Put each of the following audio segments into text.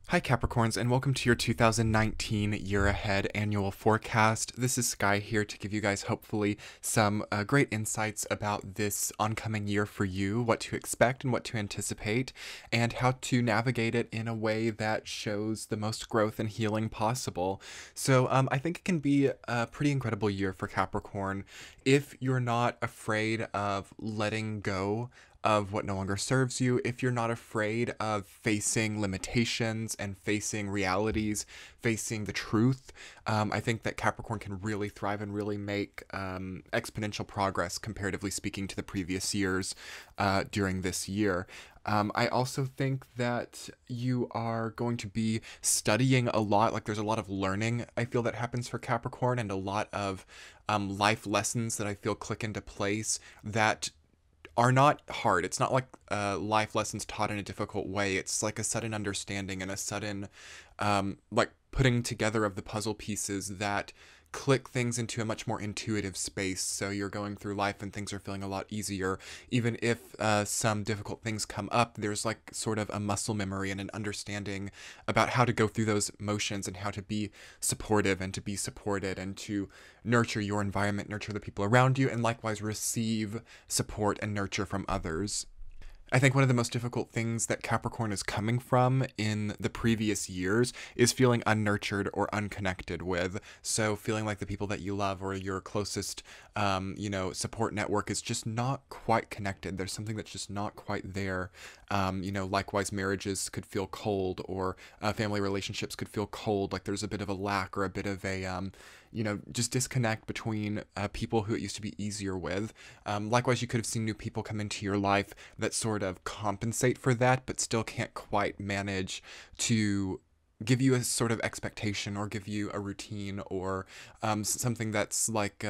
Hi Capricorns, and welcome to your 2019 year ahead annual forecast. This is Sky here to give you guys hopefully some great insights about this oncoming year for you, what to expect and what to anticipate, and how to navigate it in a way that shows the most growth and healing possible. So I think it can be a pretty incredible year for Capricorn if you're not afraid of letting go of what no longer serves you, if you're not afraid of facing limitations and facing realities, facing the truth. I think that Capricorn can really thrive and really make exponential progress, comparatively speaking, to the previous years during this year. I also think that you are going to be studying a lot. Like, there's a lot of learning I feel that happens for Capricorn, and a lot of life lessons that I feel click into place that are not hard. It's not like life lessons taught in a difficult way. It's like a sudden understanding and a sudden like putting together of the puzzle pieces that click things into a much more intuitive space. So you're going through life and things are feeling a lot easier. Even if some difficult things come up, there's like sort of a muscle memory and an understanding about how to go through those motions and how to be supportive and to be supported and to nurture your environment, nurture the people around you, and likewise receive support and nurture from others. I think one of the most difficult things that Capricorn is coming from in the previous years is feeling unnurtured or unconnected with. So feeling like the people that you love or your closest, support network is just not quite connected. There's something that's just not quite there. Likewise, marriages could feel cold, or family relationships could feel cold. Like there's a bit of a lack or a bit of a, just disconnect between people who it used to be easier with. Likewise, you could have seen new people come into your life that sort of compensate for that, but still can't quite manage to give you a sort of expectation or give you a routine or something that's like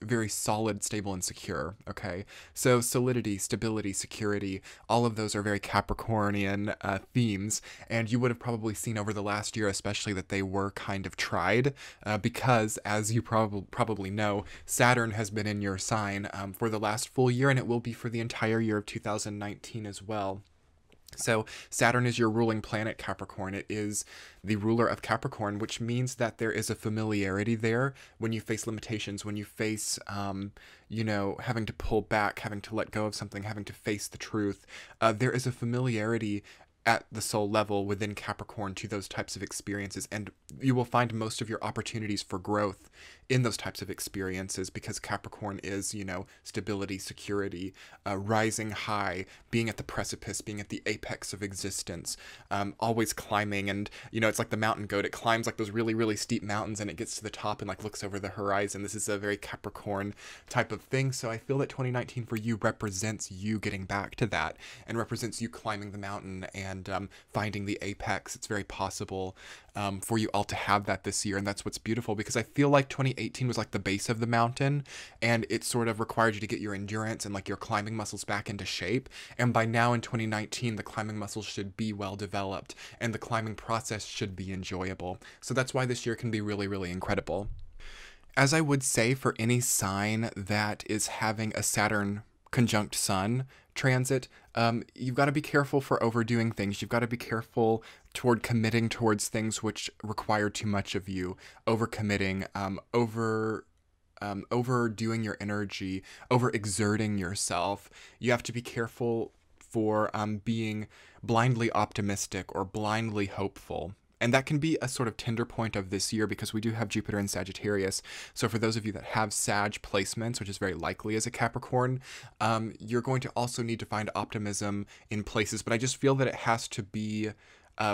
very solid, stable, and secure. Okay, so solidity, stability, security, all of those are very Capricornian themes, and you would have probably seen over the last year especially that they were kind of tried because, as you probably know, Saturn has been in your sign for the last full year, and it will be for the entire year of 2019 as well. So Saturn is your ruling planet, Capricorn. It is the ruler of Capricorn, which means that there is a familiarity there when you face limitations, when you face, having to pull back, having to let go of something, having to face the truth. There is a familiarity at the soul level within Capricorn to those types of experiences, and you will find most of your opportunities for growth in those types of experiences because Capricorn is, stability, security, rising high, being at the precipice, being at the apex of existence, always climbing. And it's like the mountain goat. It climbs like those really, really steep mountains, and it gets to the top and like looks over the horizon. This is a very Capricorn type of thing. So I feel that 2019 for you represents you getting back to that and represents you climbing the mountain and finding the apex. It's very possible for you all to have that this year, and that's what's beautiful, because I feel like 2018 was like the base of the mountain, and it sort of required you to get your endurance and like your climbing muscles back into shape, and by now in 2019 the climbing muscles should be well developed and the climbing process should be enjoyable. So that's why this year can be really, really incredible. As I would say for any sign that is having a Saturn conjunct Sun transit, you've got to be careful for overdoing things. You've got to be careful toward committing towards things which require too much of you, overcommitting, overdoing your energy, overexerting yourself. You have to be careful for being blindly optimistic or blindly hopeful. And that can be a sort of tender point of this year because we do have Jupiter in Sagittarius. So for those of you that have Sag placements, which is very likely as a Capricorn, you're going to also need to find optimism in places. But I just feel that it has to be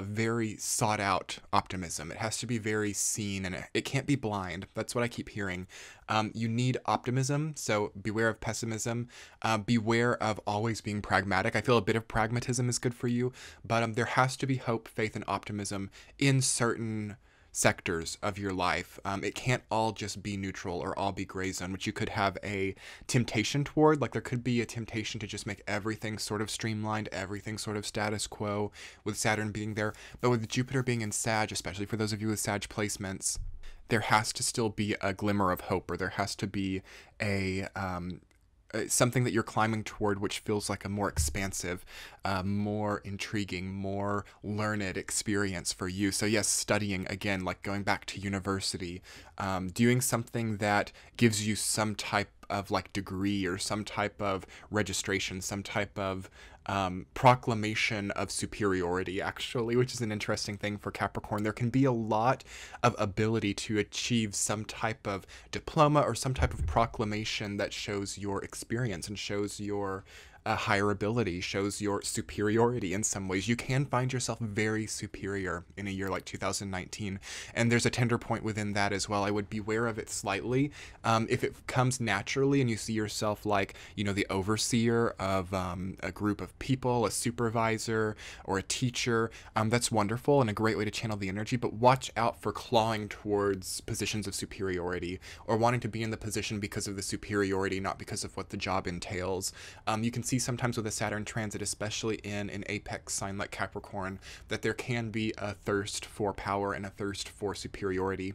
very sought out optimism. It has to be very seen, and it can't be blind. That's what I keep hearing. You need optimism, so beware of pessimism. Beware of always being pragmatic. I feel a bit of pragmatism is good for you, but there has to be hope, faith, and optimism in certain sectors of your life. It can't all just be neutral or all be gray zone, which you could have a temptation toward. Like there could be a temptation to just make everything sort of streamlined, everything sort of status quo with Saturn being there. But with Jupiter being in Sag, especially for those of you with Sag placements, there has to still be a glimmer of hope, or there has to be a something that you're climbing toward, which feels like a more expansive, more intriguing, more learned experience for you. So yes, studying again, like going back to university, doing something that gives you some type of like degree or some type of registration, some type of proclamation of superiority, actually, which is an interesting thing for Capricorn. There can be a lot of ability to achieve some type of diploma or some type of proclamation that shows your experience and shows your higher ability, shows your superiority in some ways. You can find yourself very superior in a year like 2019, and there's a tender point within that as well. I would beware of it slightly. If it comes naturally and you see yourself like, you know, the overseer of a group of people, a supervisor, or a teacher, that's wonderful and a great way to channel the energy, but watch out for clawing towards positions of superiority or wanting to be in the position because of the superiority, not because of what the job entails. You can see sometimes with a Saturn transit, especially in an apex sign like Capricorn, that there can be a thirst for power and a thirst for superiority.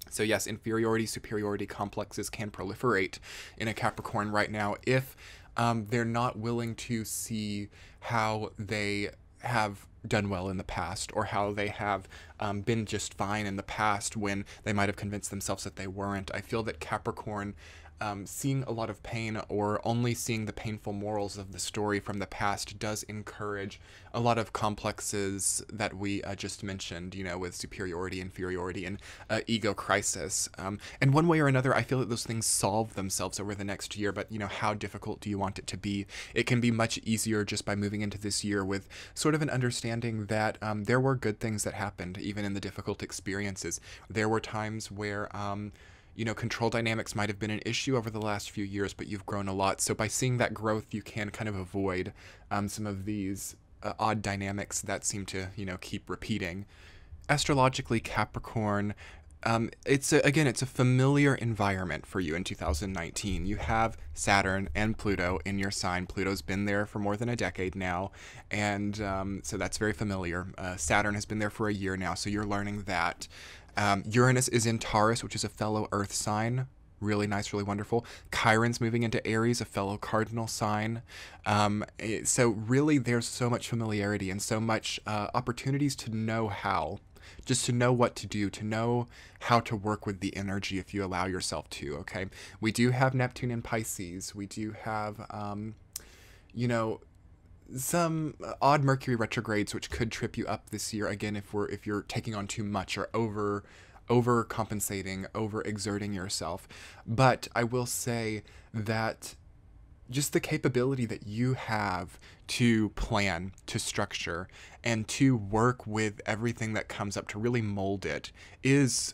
So yes, inferiority, superiority complexes can proliferate in a Capricorn right now if they're not willing to see how they have done well in the past, or how they have been just fine in the past when they might have convinced themselves that they weren't. I feel that Capricorn, seeing a lot of pain or only seeing the painful morals of the story from the past does encourage a lot of complexes that we just mentioned, you know, with superiority, inferiority, and ego crisis. And one way or another, I feel that those things solve themselves over the next year, but, you know, how difficult do you want it to be? It can be much easier just by moving into this year with sort of an understanding that there were good things that happened, even in the difficult experiences. There were times where you know, control dynamics might have been an issue over the last few years, but you've grown a lot. So by seeing that growth, you can kind of avoid some of these odd dynamics that seem to, you know, keep repeating. Astrologically, Capricorn, it's a familiar environment for you in 2019. You have Saturn and Pluto in your sign. Pluto's been there for more than a decade now, and so that's very familiar. Saturn has been there for a year now, so you're learning that. Uranus is in Taurus, which is a fellow Earth sign. Really nice, really wonderful. Chiron's moving into Aries, a fellow cardinal sign. So really there's so much familiarity and so much opportunities to know how. Just to know what to do, to know how to work with the energy if you allow yourself to, okay? We do have Neptune in Pisces. We do have, you know, some odd Mercury retrogrades which could trip you up this year again if you're taking on too much or overcompensating, overexerting yourself. But I will say that just the capability that you have to plan, to structure, and to work with everything that comes up to really mold it is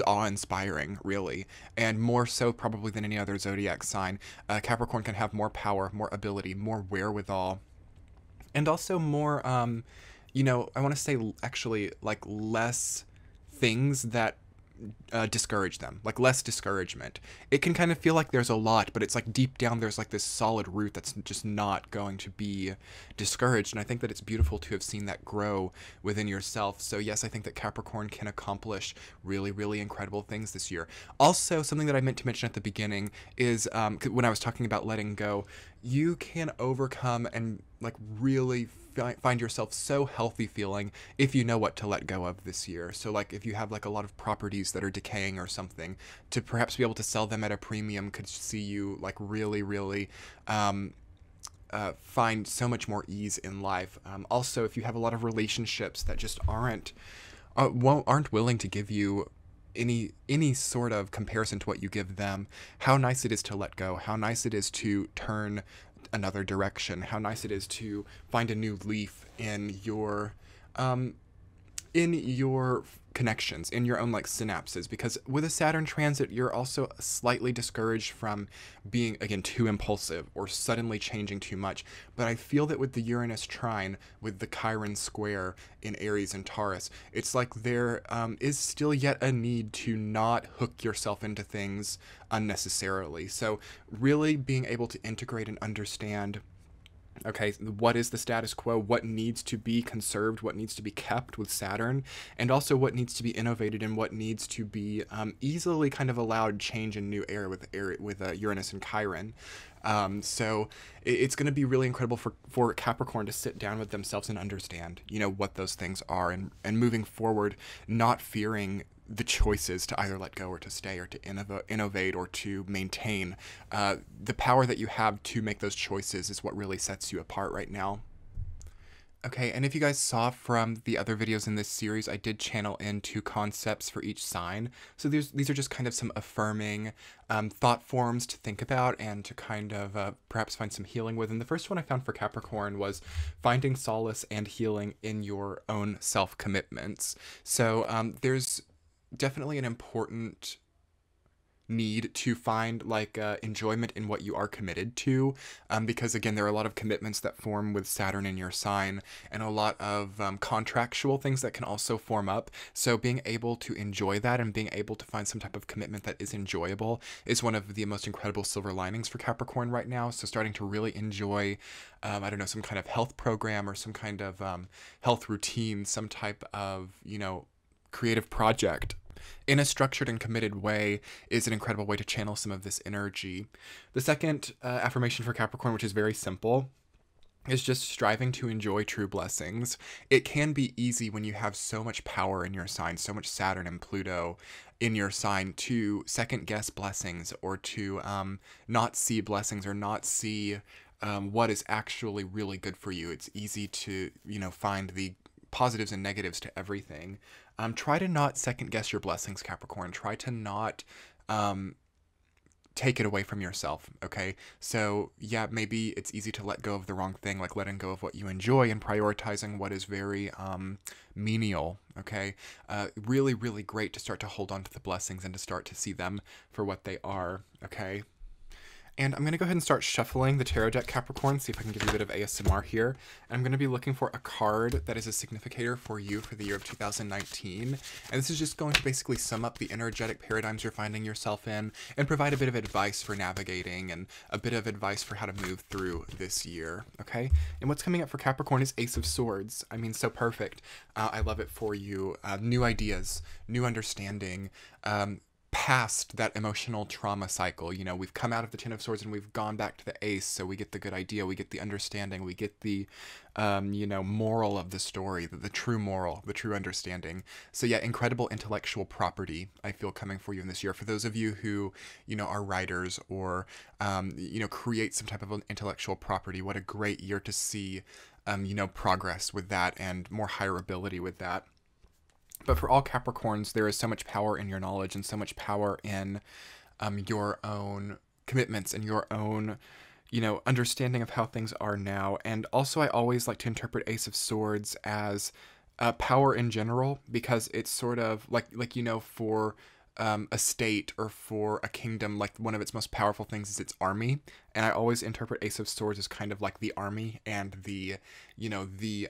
awe-inspiring, really, and more so probably than any other zodiac sign. Capricorn can have more power, more ability, more wherewithal, and also more, you know, I want to say actually like less things that discourage them, like less discouragement. It can kind of feel like there's a lot, but it's like deep down there's like this solid root that's just not going to be discouraged. And I think that it's beautiful to have seen that grow within yourself. So yes, I think that Capricorn can accomplish really, really incredible things this year. Also, something that I meant to mention at the beginning is when I was talking about letting go, you can overcome and like really find yourself so healthy feeling if you know what to let go of this year. So like if you have like a lot of properties that are decaying or something, to perhaps be able to sell them at a premium could see you like really, really find so much more ease in life. Also, if you have a lot of relationships that just aren't willing to give you any sort of comparison to what you give them, how nice it is to let go, how nice it is to turn another direction, how nice it is to find a new leaf in your connections, in your own like synapses, because with a Saturn transit you're also slightly discouraged from being again too impulsive or suddenly changing too much. But I feel that with the Uranus trine, with the Chiron square in Aries and Taurus, it's like there is still yet a need to not hook yourself into things unnecessarily. So really being able to integrate and understand Okay, what is the status quo? What needs to be conserved? What needs to be kept with Saturn? And also what needs to be innovated and what needs to be easily kind of allowed change in new era with Uranus and Chiron. So it's going to be really incredible for Capricorn to sit down with themselves and understand, you know, what those things are, and moving forward, not fearing the choices to either let go or to stay or to innovate or to maintain. The power that you have to make those choices is what really sets you apart right now. Okay, and if you guys saw from the other videos in this series, I did channel in 2 concepts for each sign. So these are just kind of some affirming thought forms to think about and to kind of perhaps find some healing with. And the first one I found for Capricorn was finding solace and healing in your own self-commitments. So there's definitely an important need to find like enjoyment in what you are committed to, because again, there are a lot of commitments that form with Saturn in your sign, and a lot of contractual things that can also form up. So being able to enjoy that and being able to find some type of commitment that is enjoyable is one of the most incredible silver linings for Capricorn right now. So starting to really enjoy I don't know, some kind of health program or some kind of health routine, some type of, you know, creative project in a structured and committed way is an incredible way to channel some of this energy. The second affirmation for Capricorn, which is very simple, is just striving to enjoy true blessings. It can be easy when you have so much power in your sign, so much Saturn and Pluto in your sign, to second guess blessings or to not see blessings or not see what is actually really good for you. It's easy to, you know, find the positives and negatives to everything. Try to not second guess your blessings, Capricorn. Try to not take it away from yourself, okay? So yeah, maybe it's easy to let go of the wrong thing, like letting go of what you enjoy and prioritizing what is very menial, okay? Really, really great to start to hold on to the blessings and to start to see them for what they are, okay? And I'm going to go ahead and start shuffling the tarot deck, Capricorn, see if I can give you a bit of ASMR here. And I'm going to be looking for a card that is a significator for you for the year of 2019. And this is just going to basically sum up the energetic paradigms you're finding yourself in and provide a bit of advice for navigating and a bit of advice for how to move through this year, okay? And what's coming up for Capricorn is Ace of Swords. I mean, so perfect. I love it for you. New ideas, new understanding, past that emotional trauma cycle. You know, we've come out of the Ten of Swords and we've gone back to the Ace, so we get the good idea, we get the understanding, we get the, you know, moral of the story, the true moral, the true understanding. So yeah, incredible intellectual property, I feel, coming for you in this year. For those of you who, you know, are writers or, you know, create some type of intellectual property, what a great year to see, you know, progress with that and more higher ability with that. But for all Capricorns, there is so much power in your knowledge and so much power in your own commitments and your own, you know, understanding of how things are now. And also, I always like to interpret Ace of Swords as power in general, because it's sort of like you know, for a state or for a kingdom, like one of its most powerful things is its army. And I always interpret Ace of Swords as kind of like the army and the, you know, the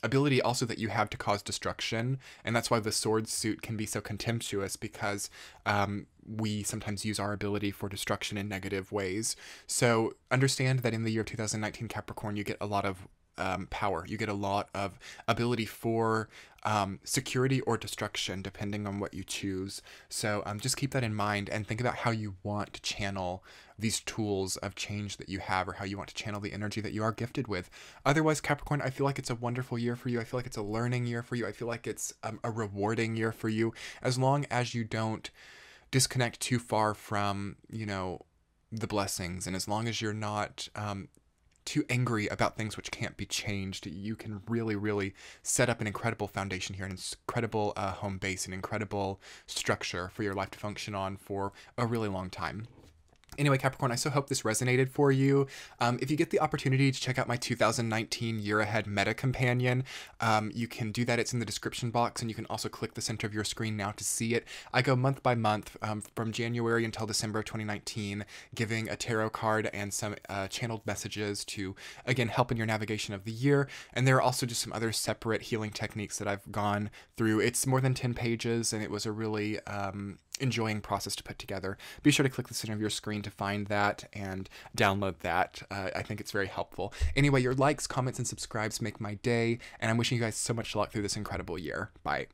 ability also that you have to cause destruction. And that's why the sword suit can be so contemptuous, because we sometimes use our ability for destruction in negative ways. So understand that in the year 2019, Capricorn, you get a lot of power. You get a lot of ability for security or destruction, depending on what you choose. So just keep that in mind and think about how you want to channel these tools of change that you have, or how you want to channel the energy that you are gifted with. Otherwise, Capricorn, I feel like it's a wonderful year for you. I feel like it's a learning year for you. I feel like it's a rewarding year for you, as long as you don't disconnect too far from, you know, the blessings, and as long as you're not too angry about things which can't be changed. You can really, really set up an incredible foundation here, an incredible home base, an incredible structure for your life to function on for a really long time. Anyway, Capricorn, I so hope this resonated for you. If you get the opportunity to check out my 2019 Year Ahead Meta Companion, you can do that. It's in the description box, and you can also click the center of your screen now to see it. I go month by month from January until December of 2019, giving a tarot card and some channeled messages to, again, help in your navigation of the year. And there are also just some other separate healing techniques that I've gone through. It's more than 10 pages, and it was a really enjoying process to put together. Be sure to click the center of your screen to find that and download that. I think it's very helpful. Anyway, your likes, comments, and subscribes make my day, and I'm wishing you guys so much luck through this incredible year. Bye.